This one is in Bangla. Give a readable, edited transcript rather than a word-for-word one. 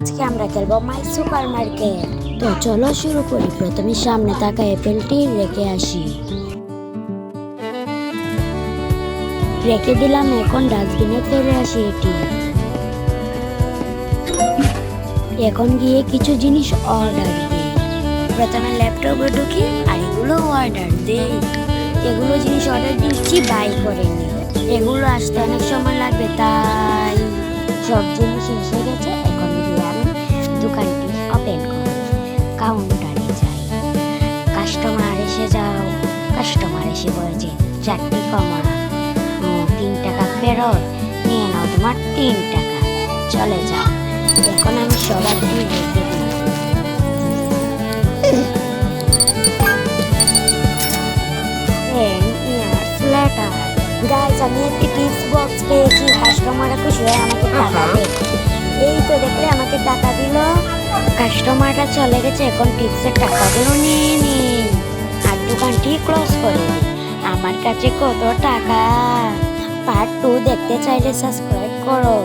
আজকে আমরা খেলবো মাই সুপার মার্কেট। তো চলো শুরু করি। প্রথমে সামনে থাকা অ্যাপেলটি রেখে আসি, রেখে দিলাম। এখন ডাস্টবিনে ফেলে আসি এটি। এখন গিয়ে কিছু জিনিস অর্ডার দিই। প্রথমে ল্যাপটপে ঢুকি আর এগুলো অর্ডার দিই। এগুলো জিনিস অর্ডার দিচ্ছি, বাই করে নিই। এগুলো আসতে অনেক সময় লাগবে, তাই সব জিনিস এসে গেছে। এখন গিয়ে আমি দোকানটি ওপেন করি, কাউন্টারে যাই। কাস্টমার এসে যাও। কাস্টমার এসে বলছে 4টি কমা, 3 টাকা ফেরত, নিয়ে নাও তোমার 3 টাকা, চলে যাও। এখন আমি সবার রেখে দিই। গাইস, আমি একটি টিপস বক্স পেয়েছি। কাস্টমাররা খুশি হয়ে আমাকে টাকা দেয়। এই তো দেখলে আমাকে টাকা দিল। কাস্টমাররা চলে গেছে, এখন টিপসের টাকাগুলো নিয়ে নিই আর দোকানটি ক্লোজ করে দিই। আমার কাছে কত টাকা। পার্ট 2 দেখতে চাইলে সাবস্ক্রাইব করো।